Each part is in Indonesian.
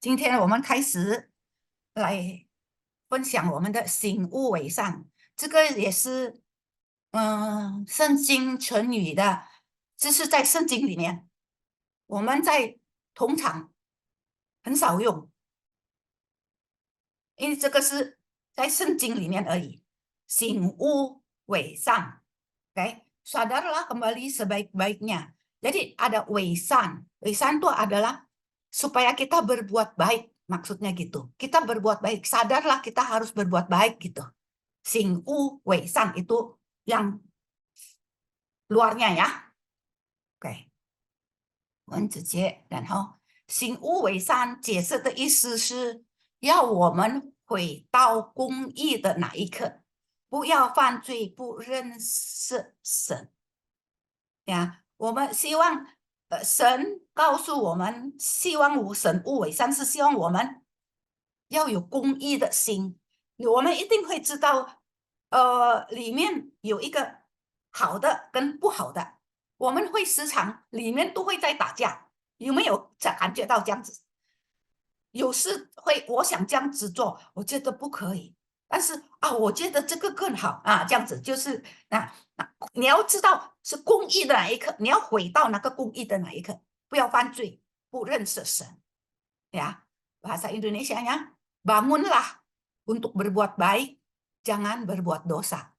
今天我们开始来分享我们的醒悟为上，这个也是圣经成语的，这是在圣经里面，我们在通常很少用，因为这个是在圣经里面而已。醒悟为上，oke, sadarlah kembali sebaik-baiknya. Jadi ada wesan. Wesan itu adalah supaya kita berbuat baik, maksudnya gitu. Kita berbuat baik, sadarlah kita harus berbuat baik gitu. Sing'u wesan itu yang luarnya ya. Oke, 我们直接，然后醒悟为善解释的意思是要我们回到公义的那一刻，不要犯罪，不认识神呀。我们希望神告诉我们，希望神悟为善是希望我们要有公义的心。我们一定会知道，里面有一个好的跟不好的，我们会时常里面都会在打架，有没有感觉到这样子？有时会，我想这样子做，我觉得不可以，但是啊，我觉得这个更好啊，这样子就是你要知道是公义的那一刻，你要回到那个公义的那一刻，不要犯罪，不认识神呀。Bahasa Indonesianya, bangunlah untuk berbuat baik, jangan berbuat dosa。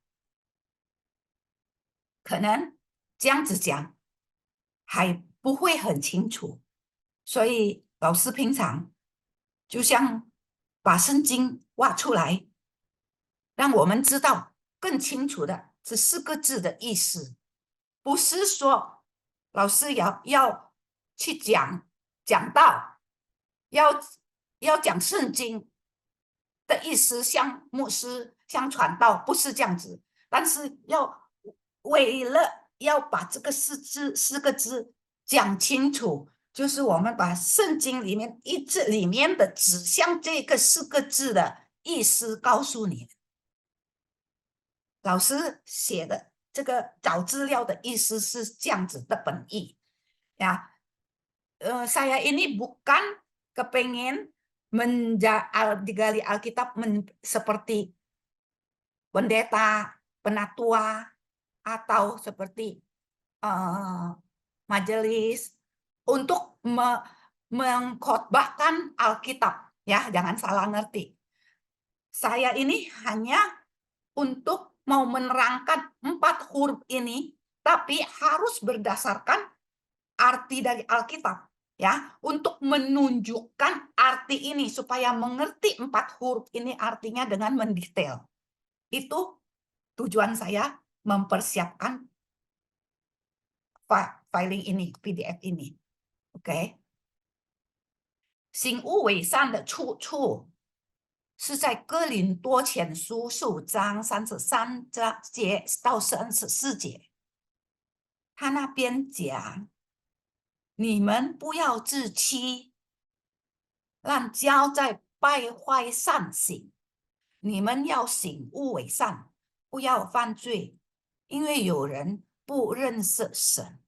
可能这样子讲还不会很清楚，所以老师平常就像把圣经挖出来，让我们知道更清楚的这四个字的意思，不是说老师要去讲道，要讲圣经的意思，像牧师像传道，不是这样子，但是为了要把这个四个字讲清楚，就是我们把圣经里面里面的指向这个四个字的意思告诉你。老师写的这个找资料的意思是这样子的本意呀。saya ini bukan kepengen digali Alkitab seperti pendeta, penatua, atau seperti majelis untuk mengkhotbahkan Alkitab. Ya, jangan salah ngerti. Saya ini hanya untuk mau menerangkan 4 huruf ini, tapi harus berdasarkan arti dari Alkitab. Ya, untuk menunjukkan arti ini supaya mengerti 4 huruf ini artinya dengan mendetail. Itu tujuan saya mempersiapkan filing ini, PDF ini. OK， 醒悟为善的出处是在哥林多前书15章33节到34节，他那边讲，你们不要自欺，让骄在败坏善行，你们要醒悟为善，不要犯罪，因为有人不认识神。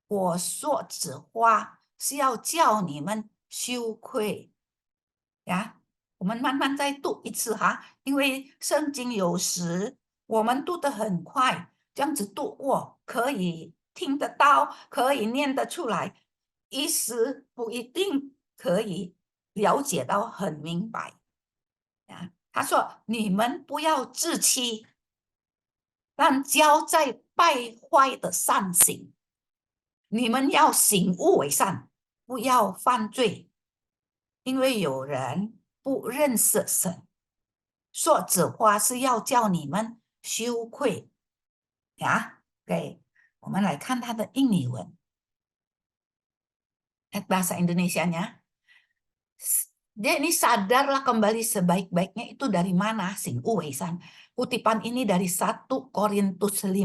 我说此话是要叫你们羞愧呀。我们慢慢再读一次哈，因为圣经有时我们读得很快，这样子读过可以听得到，可以念得出来，意思不一定可以了解到很明白啊。他说：“你们不要自欺，让骄在败坏的善行。你们要醒悟为善，不要犯罪，因为有人不认识神。说此话是要叫你们羞愧呀。”OK， 我们来看它的印尼文。Bahasa Indonesianya, dia ini sadarlah kembali sebaik-baiknya itu dari mana? Sing'u Weisan. Kutipan ini dari 1 Korintus 15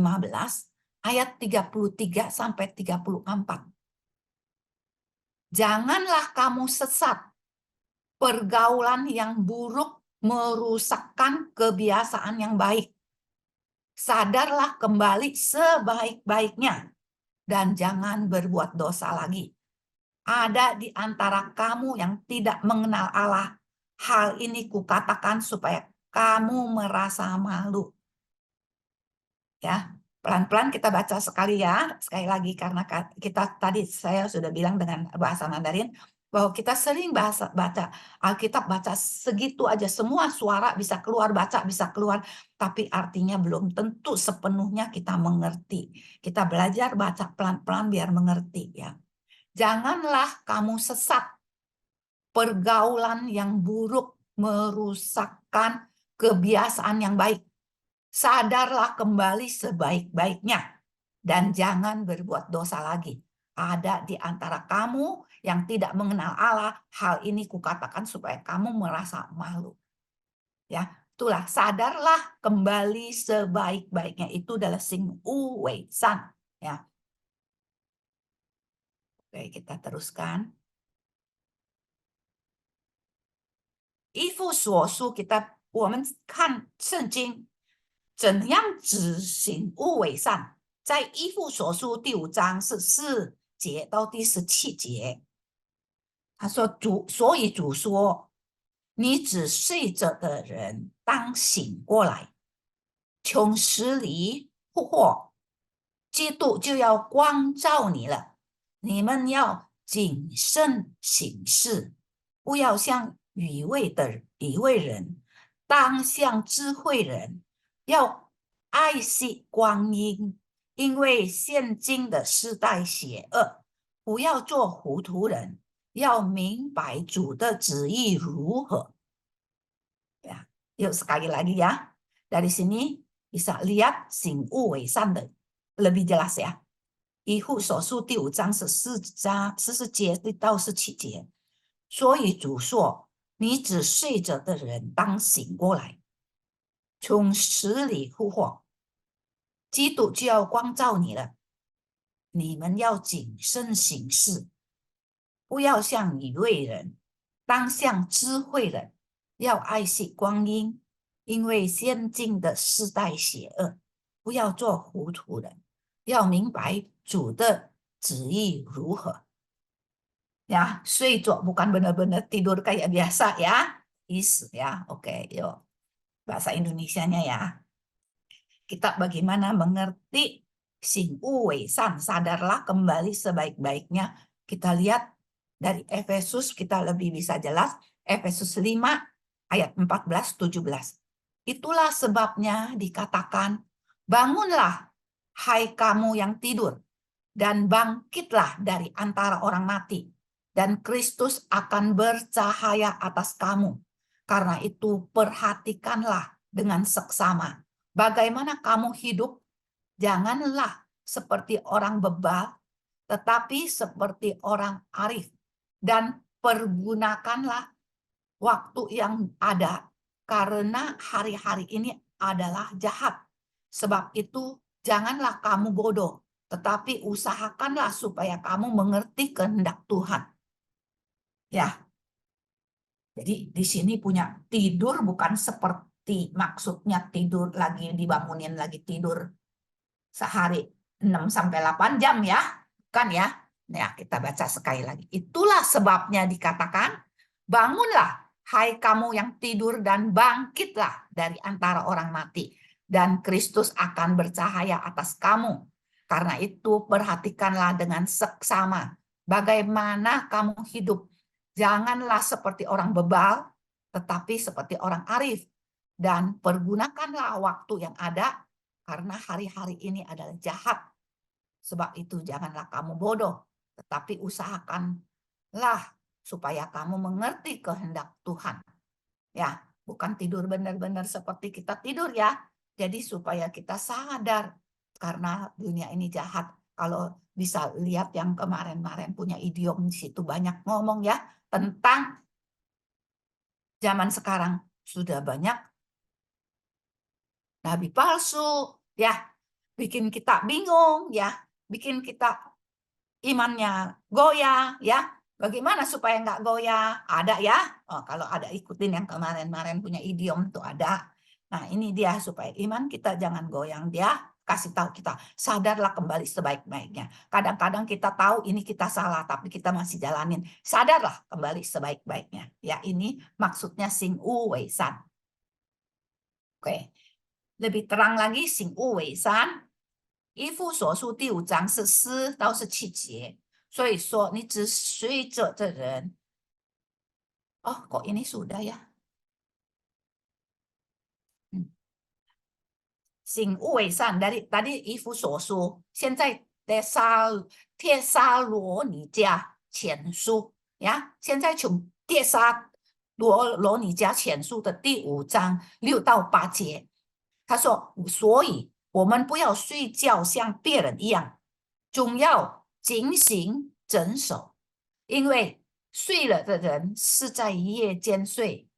ayat 33 sampai 34. Janganlah kamu sesat. Pergaulan yang buruk merusakkan kebiasaan yang baik. Sadarlah kembali sebaik-baiknya dan jangan berbuat dosa lagi. Ada di antara kamu yang tidak mengenal Allah. Hal ini kukatakan supaya kamu merasa malu. Ya, pelan-pelan kita baca sekali ya. Sekali lagi karena kita tadi saya sudah bilang dengan bahasa Mandarin bahwa kita sering baca Alkitab baca segitu aja, semua suara bisa keluar, baca bisa keluar, tapi artinya belum tentu sepenuhnya kita mengerti. Kita belajar baca pelan-pelan biar mengerti ya. Janganlah kamu sesat. Pergaulan yang buruk merusakkan kebiasaan yang baik. Sadarlah kembali sebaik-baiknya dan jangan berbuat dosa lagi. Ada di antara kamu yang tidak mengenal Allah, hal ini kukatakan supaya kamu merasa malu. Ya, itulah sadarlah kembali sebaik-baiknya, itu adalah Xing Wu Wei San. Ya. Oke, kita teruskan. 依附所书我们看圣经怎样执行无为善，在依附所书第5章是4节到第17节。他说所以主说，你只睡着的人当醒过来，从死里复活，基督就要光照你了。你们要谨慎行事，不要像愚昧人，当像智慧人，要爱惜光阴，因为现今的世代邪恶，不要做糊涂人，要明白主的旨意如何。Ya, yuk sekali lagi ya. Dari sini bisa lihat Xing Wu Wei San的 lebih jelas ya. 依附所书第5章14节到17节。所以主说，你只睡着的人当醒过来，从死里复活，基督就要光照你了。你们要谨慎行事，不要像愚昧人，当像智慧人，要爱惜光阴，因为先进的世代邪恶，不要做糊涂人，要明白主的旨意如何。Ya, 睡着 bukan benar-benar tidur kayak biasa ya. Ya. Oke, yuk. Bahasa Indonesianya ya. Kita bagaimana mengerti Xing Wu Wei San, sadarlah kembali sebaik-baiknya. Kita lihat dari Efesus, kita lebih bisa jelas. Efesus 5 ayat 14-17. Itulah sebabnya dikatakan, bangunlah hai kamu yang tidur, dan bangkitlah dari antara orang mati, dan Kristus akan bercahaya atas kamu. Karena itu perhatikanlah dengan seksama bagaimana kamu hidup. Janganlah seperti orang bebal, tetapi seperti orang arif. Dan pergunakanlah waktu yang ada, karena hari-hari ini adalah jahat. Sebab itu janganlah kamu bodoh, tetapi usahakanlah supaya kamu mengerti kehendak Tuhan. Ya, jadi di sini punya tidur bukan seperti maksudnya tidur lagi dibangunin lagi tidur sehari 6-8 jam ya, kan ya. Nah, kita baca sekali lagi. Itulah sebabnya dikatakan, bangunlah hai kamu yang tidur dan bangkitlah dari antara orang mati, dan Kristus akan bercahaya atas kamu. Karena itu perhatikanlah dengan seksama bagaimana kamu hidup. Janganlah seperti orang bebal, tetapi seperti orang arif. Dan pergunakanlah waktu yang ada, karena hari-hari ini adalah jahat. Sebab itu janganlah kamu bodoh, tetapi usahakanlah supaya kamu mengerti kehendak Tuhan. Ya, bukan tidur benar-benar seperti kita tidur ya. Jadi supaya kita sadar, karena dunia ini jahat. Kalau bisa lihat yang kemarin-kemarin punya idiom di situ banyak ngomong ya tentang zaman sekarang sudah banyak nabi palsu ya, bikin kita bingung ya, bikin kita imannya goyah ya. Bagaimana supaya nggak goyah? Ada ya. Oh, kalau ada ikutin yang kemarin-kemarin punya idiom tuh ada. Nah, ini dia supaya iman kita jangan goyang dia. kasih tahu kita, sadarlah kembali sebaik-baiknya. Kadang-kadang kita tahu ini kita salah, tapi kita masih jalanin. Sadarlah kembali sebaik-baiknya. Ya, ini maksudnya Xing Wu Wei San. Oke, lebih terang lagi Xing Wu Wei San。依附所述第5章是4到17节，所以说你只随着的人。哦，kok ini sudah ya？醒悟为善，dari tadi 依附所说，现在帖撒罗尼迦前书呀，现在从帖撒罗尼迦前书的第5章6到8节，他说，所以我们不要睡觉像别人一样，总要警醒整守，因为睡了的人是在夜间睡。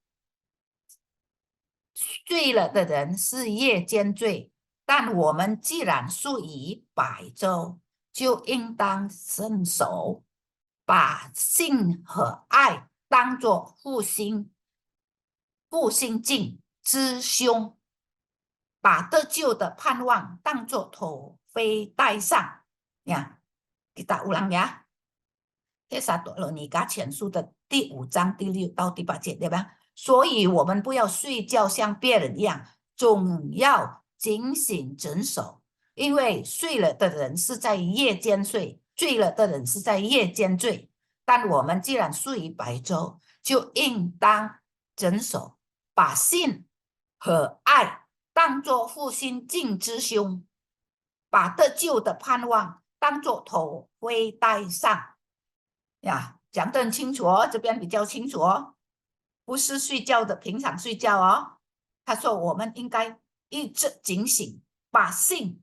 醉了的人是夜间醉，但我们既然数以百周，就应当伸手，把性和爱当作复兴镜之胸，把得救的盼望当作头盔戴上。呀，kita ulang ya。帖撒罗尼迦前书的第5章第6到第8节，对吧？所以我们不要睡觉像别人一样，总要警醒整守，因为睡了的人是在夜间睡，醉了的人是在夜间醉。但我们既然睡于白昼，就应当整守，把信和爱当作复兴镜之胸，把得救的盼望当作头盔戴上。呀，讲得很清楚哦，这边比较清楚哦，不是睡觉的平常睡觉哦。他说我们应该一直警醒，把性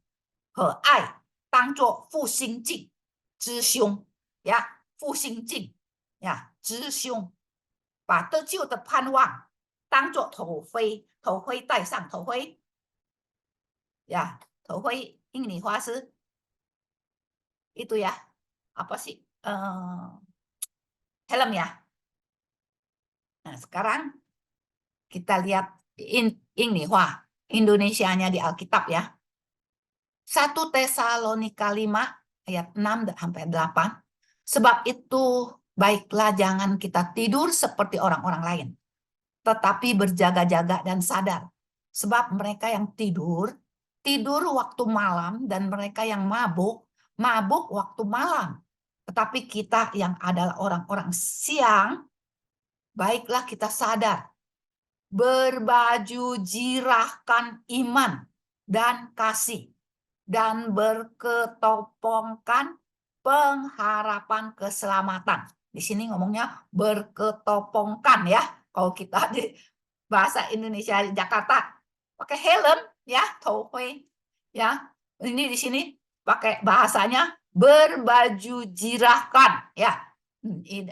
和爱当作复兴镜之胸呀，复兴镜呀之胸，把得救的盼望当作头盔戴上，头盔呀，头盔印尼话是itu ya apa sih helm ya. Nah, sekarang kita lihat ini wah Indonesianya di Alkitab ya. 1 Tesalonika 5 ayat 6 sampai 8. Sebab itu baiklah jangan kita tidur seperti orang-orang lain, tetapi berjaga-jaga dan sadar. Sebab mereka yang tidur waktu malam, dan mereka yang mabuk waktu malam. Tetapi kita yang adalah orang-orang siang, baiklah kita sadar, berbaju jirahkan iman dan kasih, dan berketopongkan pengharapan keselamatan. Di sini ngomongnya berketopongkan ya. Kalau kita di bahasa Indonesia di Jakarta pakai helm ya, tohui ya. Ini di sini pakai bahasanya berbaju jirahkan ya.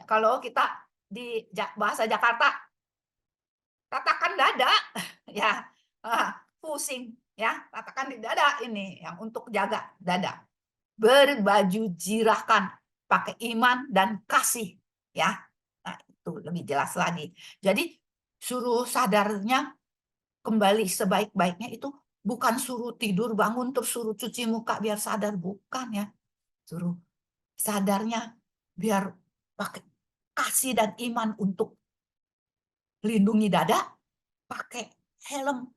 Kalau kita di bahasa Jakarta katakan dada ya, pusing ya, katakan di dada ini yang untuk jaga dada. Berbaju jirahkan pakai iman dan kasih ya. Nah, itu lebih jelas lagi. Jadi suruh sadarnya kembali sebaik-baiknya itu bukan suruh tidur bangun terus suruh cuci muka biar sadar, bukan ya. Suruh sadarnya biar pakai kasih dan iman untuk lindungi dada, pakai helm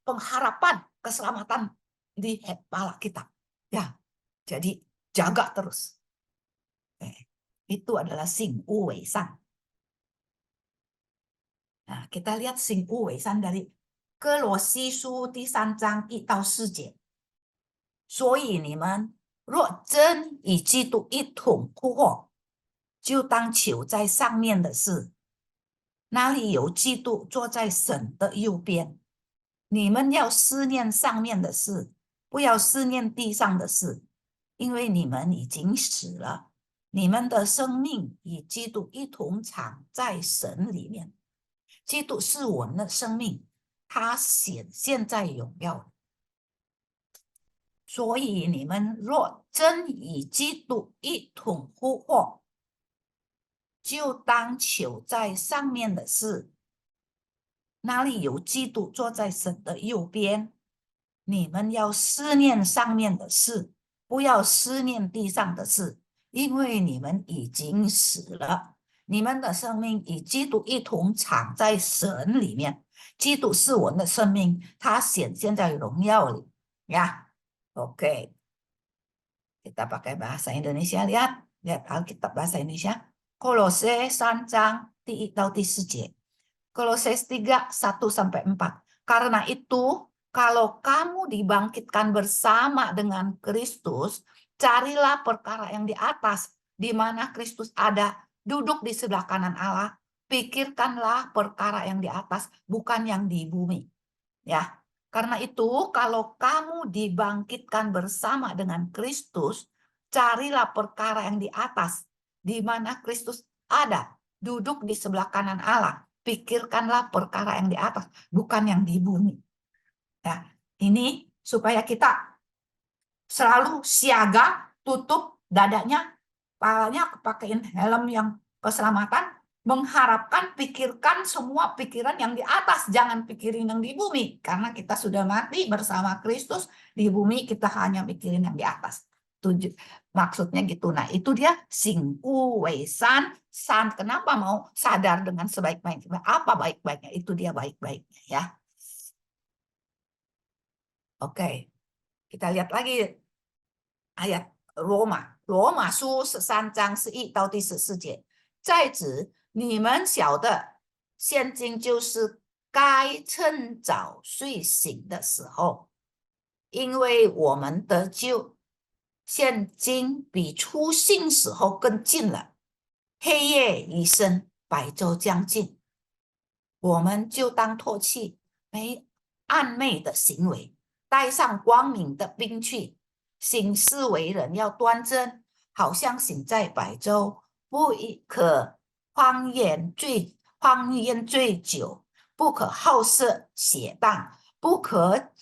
pengharapan keselamatan di kepala kita ya. Jadi jaga terus. Itu adalah Xing Wu Wei San. Nah, kita lihat Xing Wu Wei San dari 哥罗西书第3章1到4节。所以你们若真与基督一同复活，就当求在上面的事，那里有基督坐在神的右边。你们要思念上面的事，不要思念地上的事，因为你们已经死了，你们的生命与基督一同藏在神里面。基督是我们的生命，他显现在荣耀。所以你们若真与基督一同复活，就当求在上面的事，那里有基督坐在神的右边。你们要思念上面的事，不要思念地上的事，因为你们已经死了，你们的生命与基督一同藏在神里面。基督是我们的生命，他显现在荣耀里。Ya, oke. Kita pakai bahasa Indonesia. Lihat Alkitab bahasa Indonesia. Kolose 3章第1到第4节。Kolose 3, 1-4. Karena itu, kalau kamu dibangkitkan bersama dengan Kristus, carilah perkara yang di atas, di mana Kristus ada, duduk di sebelah kanan Allah. Pikirkanlah perkara yang di atas, bukan yang di bumi. Ya, karena itu kalau kamu dibangkitkan bersama dengan Kristus, carilah perkara yang di atas, di mana Kristus ada, duduk di sebelah kanan Allah. Pikirkanlah perkara yang di atas, bukan yang di bumi. Ya, ini supaya kita selalu siaga, tutup dadanya, kepalanya pakein helm yang keselamatan, mengharapkan pikirkan semua pikiran yang di atas, jangan pikirin yang di bumi, karena kita sudah mati bersama Kristus, di bumi kita hanya pikirin yang di atas. Maksudnya gitu. Nah, itu dia Xing Wu Wei San. San, kenapa mau sadar dengan sebaik-baiknya? Apa baik-baiknya? Itu dia baik-baiknya ya. Oke. Kita lihat lagi ayat Roma书13章11到第14节。在此，你们晓得，现今就是该趁早睡醒的时候，因为我们得救，现今比初信时候更近了。黑夜已深，白昼将近，我们就当唾弃没暗昧的行为，带上光明的兵器，行事为人要端正，好像行在白昼，不可荒宴醉酒，不可好色邪荡，不可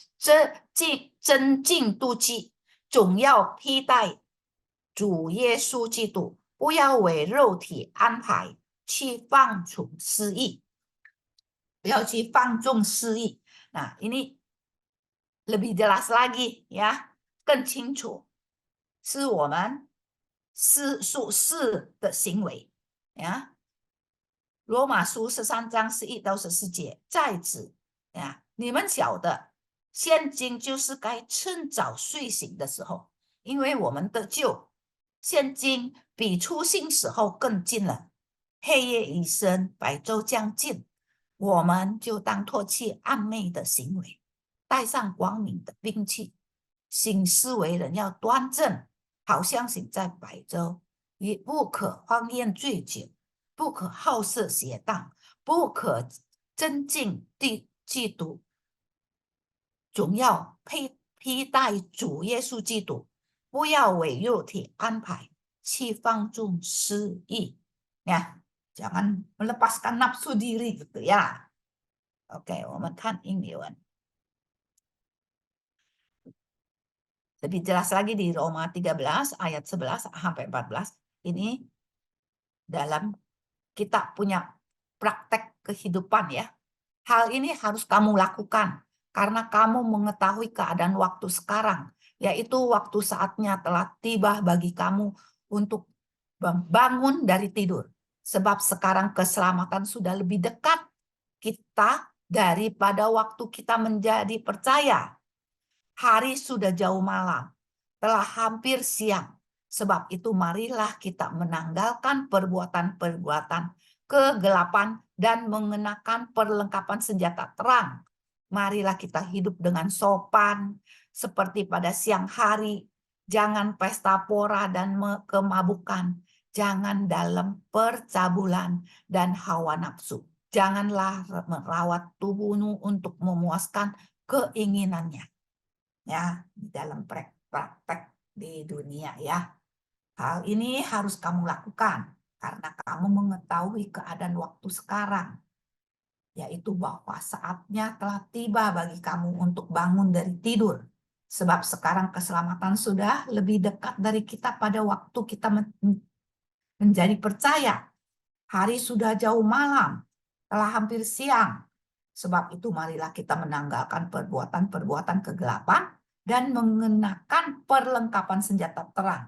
增进妒忌，总要披戴主耶稣基督，不要为肉体安排去放纵私意，不要去放纵私意。Nah, ini lebih jelas lagi ya, 更清楚，是我们属世的行为呀。罗马书13章11到14节，在此呀，你们晓得，现今就是该趁早睡醒的时候，因为我们的救，现今比初信时候更近了。黑夜已深，白昼将近，我们就当唾弃暗昧的行为，带上光明的兵器，行事为人要端正，好像行在白昼，也不可荒宴醉酒，不可好色邪荡，不可增进嫉妒，总要披戴主耶稣基督，不要为肉体安排去放纵私意呀。Jangan melepaskan nafsu diri gitu ya. Oke, 我们看英文。Lebih jelas lagi di Roma 13 ayat 11 sampai 14. Ini dalam kita punya praktek kehidupan ya. Hal ini harus kamu lakukan karena kamu mengetahui keadaan waktu sekarang, yaitu waktu saatnya telah tiba bagi kamu untuk bangun dari tidur. Sebab sekarang keselamatan sudah lebih dekat kita daripada waktu kita menjadi percaya. Hari sudah jauh malam, telah hampir siang. Sebab itu marilah kita menanggalkan perbuatan-perbuatan kegelapan dan mengenakan perlengkapan senjata terang. Marilah kita hidup dengan sopan seperti pada siang hari. Jangan pesta pora dan kemabukan. Jangan dalam percabulan dan hawa nafsu. Janganlah merawat tubuhmu untuk memuaskan keinginannya. Ya, di dalam praktek di dunia ya. Hal ini harus kamu lakukan karena kamu mengetahui keadaan waktu sekarang, yaitu bahwa saatnya telah tiba bagi kamu untuk bangun dari tidur. Sebab sekarang keselamatan sudah lebih dekat dari kita pada waktu kita menjadi percaya. Hari sudah jauh malam, telah hampir siang. Sebab itu marilah kita menanggalkan perbuatan-perbuatan kegelapan dan mengenakan perlengkapan senjata terang.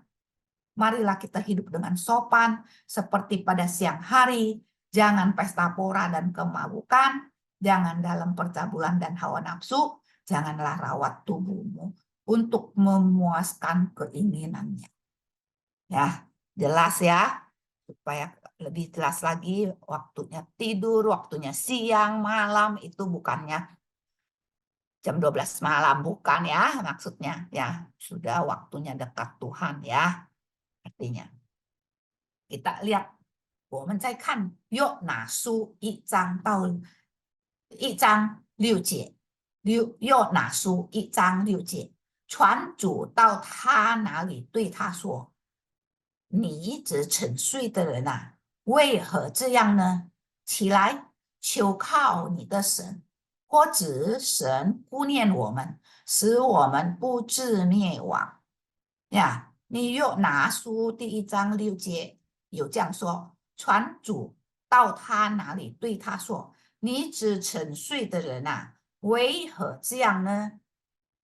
Marilah kita hidup dengan sopan seperti pada siang hari. Jangan pesta pora dan kemabukan. Jangan dalam percabulan dan hawa nafsu. Janganlah rawat tubuhmu untuk memuaskan keinginannya. Ya, jelas ya. Supaya lebih jelas lagi, waktunya tidur, waktunya siang, malam, itu bukannya jam 12 malam, bukan ya maksudnya. Ya, sudah waktunya dekat Tuhan ya, artinya. Kita lihat, 我们再看约拿书1章6节，约拿书1章6节，传主到他那里，对他说：“你一直沉睡的人啊，为何这样呢？起来，求靠你的神，或指神顾念我们，使我们不致灭亡。”呀，你约拿书第1章6节有这样说：传主到他那里，对他说：“你只沉睡的人啊，为何这样呢？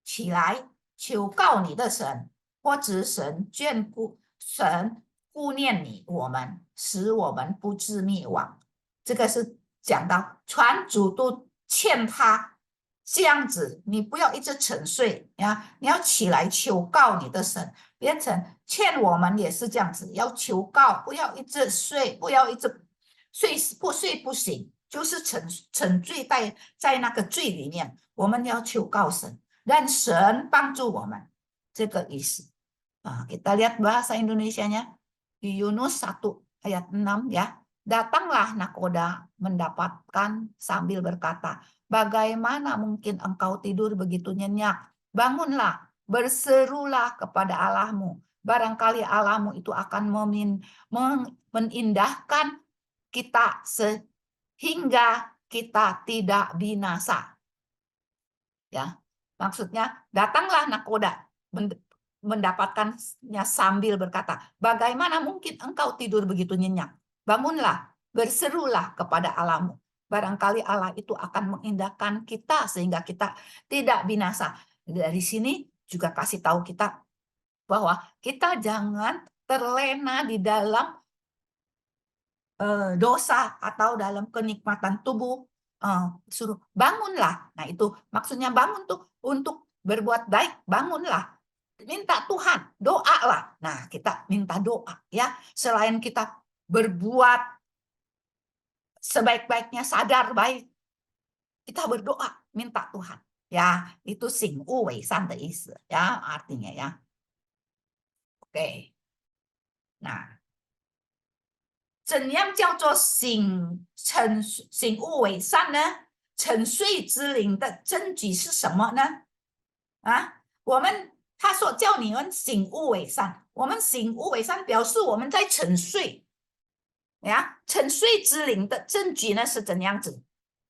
起来，求告你的神，或指神顾念你我们，使我们不致灭亡。”这个是讲到传主都欠他这样子，你不要一直沉睡呀，你要起来求告你的神。变成欠我们也是这样子，要求告，不要一直睡，不要一直睡不醒，就是沉醉在那个罪里面。我们要求告神，让神帮助我们，这个意思。Kita lihat bahasa Indonesianya di Yunus 1 ayat 6 ya. Datanglah nakoda mendapatkan sambil berkata, bagaimana mungkin engkau tidur begitu nyenyak? Bangunlah, berserulah kepada Allahmu. Barangkali Allahmu itu akan menindahkan kita sehingga kita tidak binasa. Ya, maksudnya datanglah nakoda mendapatkannya sambil berkata, bagaimana mungkin engkau tidur begitu nyenyak? Bangunlah, berserulah kepada Allahmu. Barangkali Allah itu akan mengindahkan kita sehingga kita tidak binasa. Dari sini juga kasih tahu kita bahwa kita jangan terlena di dalam dosa atau dalam kenikmatan tubuh. Suruh bangunlah. Nah itu maksudnya bangun tuh untuk berbuat baik, bangunlah. Minta Tuhan, doalah. Nah, kita minta doa ya. Selain kita berbuat sebaik-baiknya, sadar baik, kita berdoa, minta Tuhan. Ya, itu 醒悟为善的意思 ya, artinya ya. Oke. Nah, 怎样叫做醒悟为善呢？沉睡之灵的真举是什么呢？他说叫你们醒悟为善，我们醒悟为善表示我们在沉睡呀。沉睡之灵的证据呢是怎样子？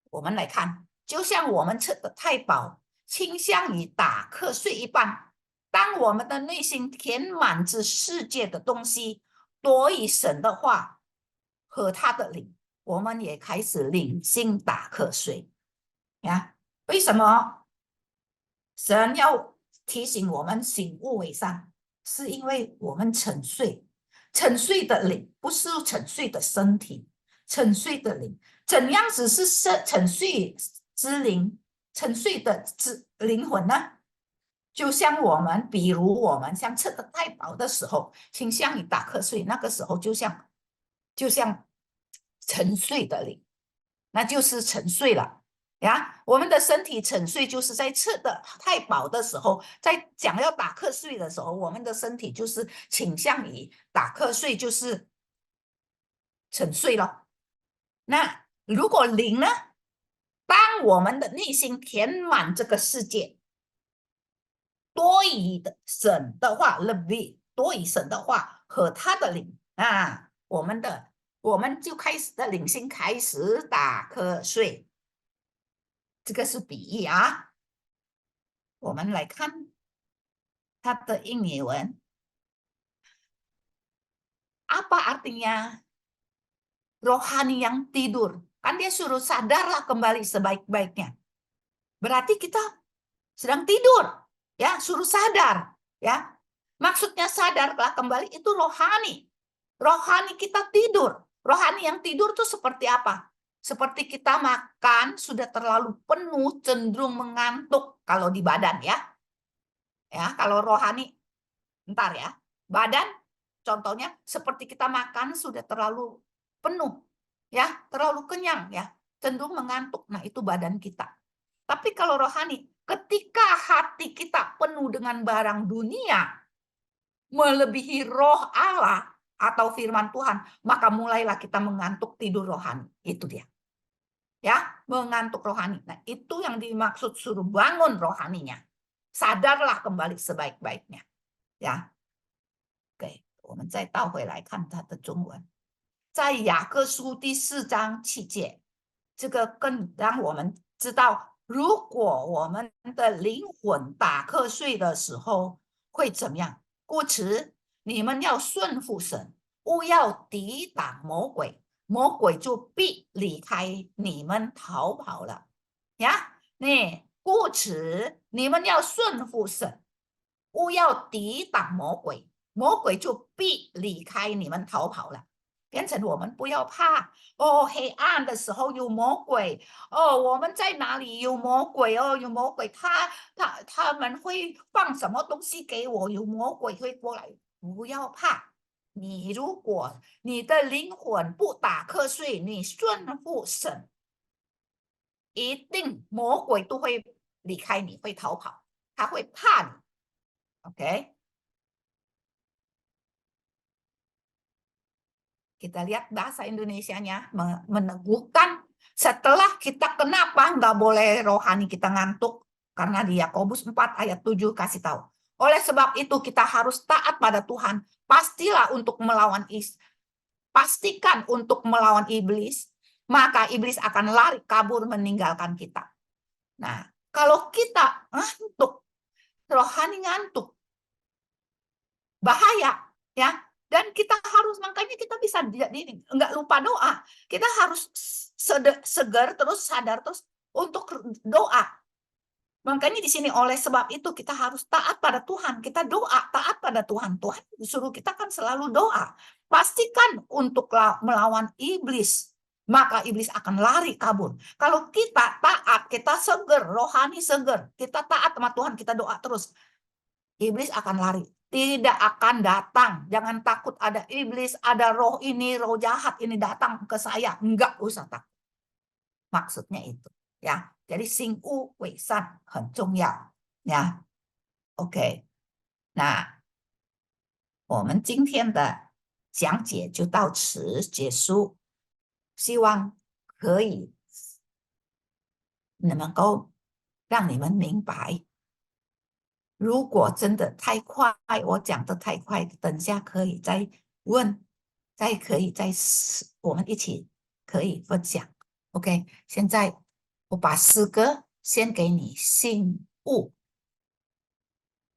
我们来看，就像我们吃的太饱，倾向于打瞌睡一般。当我们的内心填满着世界的东西，多于神的话和他的灵，我们也开始领性打瞌睡呀。为什么神要提醒我们醒悟为善？是因为我们沉睡，沉睡的灵不是沉睡的身体，沉睡的灵怎样子是沉睡之灵，沉睡的灵魂呢？就像我们，比如我们像吃得太饱的时候，倾向于打瞌睡，那个时候就像沉睡的灵，那就是沉睡了。呀，我们的身体沉睡，就是在吃的太饱的时候，在想要打瞌睡的时候，我们的身体就是倾向于打瞌睡，就是沉睡了。那如果灵呢？当我们的内心填满这个世界，多于的神的话 lebih 多于神的话和他的灵我们就开始的灵性开始打瞌睡。这个是比喻啊。我们来看它的英语文。Apa artinya rohani yang tidur Kan dia suruh sadarlah kembali sebaik-baiknya. Berarti kita sedang tidur, ya, suruh sadar, ya. Maksudnya sadarlah kembali itu rohani. Rohani kita tidur. Rohani yang tidur tuh seperti apa? Seperti kita makan sudah terlalu penuh, cenderung mengantuk kalau di badan, ya. Ya, kalau rohani, bentar ya. Badan, contohnya seperti kita makan sudah terlalu penuh, ya, terlalu kenyang, ya, cenderung mengantuk. Nah, itu badan kita. Tapi kalau rohani, ketika hati kita penuh dengan barang dunia, melebihi roh Allah atau firman Tuhan, maka mulailah kita mengantuk tidur rohani. Itu dia. Ya, mengantuk rohani. Nah, itu yang dimaksud suruh bangun rohaninya. Sadarlah kembali sebaik-baiknya. Ya. Oke, 我们再倒回来看它的中文。在雅各书第4章7节，这个更让我们知道，如果我们的灵魂打瞌睡的时候会怎么样。故此，你们要顺服神，勿要抵挡魔鬼，魔鬼就必离开你们逃跑了。呀，那故此你们要顺服神，勿要抵挡魔鬼，魔鬼就必离开你们逃跑了。变成我们不要怕哦，黑暗的时候有魔鬼哦，我们在哪里有魔鬼哦，有魔鬼，他们会放什么东西给我，有魔鬼会过来，不要怕。你如果你的灵魂不打瞌睡，你顺服神，一定魔鬼都会离开你，会逃跑，他会怕你。OK。Kita lihat bahasa Indonesianya meneguhkan setelah kita kenapa nggak boleh rohani kita ngantuk, karena di Yakobus 4 ayat 7 kasih tahu. Oleh sebab itu kita harus taat pada Tuhan. Pastikan untuk melawan iblis, maka iblis akan lari kabur meninggalkan kita. Nah, kalau kita ngantuk, rohani ngantuk, bahaya, ya. Dan kita harus, makanya kita bisa nggak lupa doa. Kita harus segar terus, sadar terus untuk doa. Makanya di sini oleh sebab itu kita harus taat pada Tuhan. Kita doa, taat pada Tuhan. Tuhan disuruh kita kan selalu doa. Pastikan untuk melawan iblis, maka iblis akan lari kabur. Kalau kita taat, kita segar, rohani segar, kita taat sama Tuhan, kita doa terus, iblis akan lari. Tidak akan datang. Jangan takut ada iblis, ada roh ini, roh jahat ini datang ke saya. Enggak usah takut. Maksudnya itu, ya. Jadi 心无伪善很重要，呀。OK， 那我们今天的讲解就到此结束，希望可以能够让你们明白。如果真的太快，我讲的太快，等下可以再问，我们一起可以分享。OK， 现在我把诗歌先给你，信物。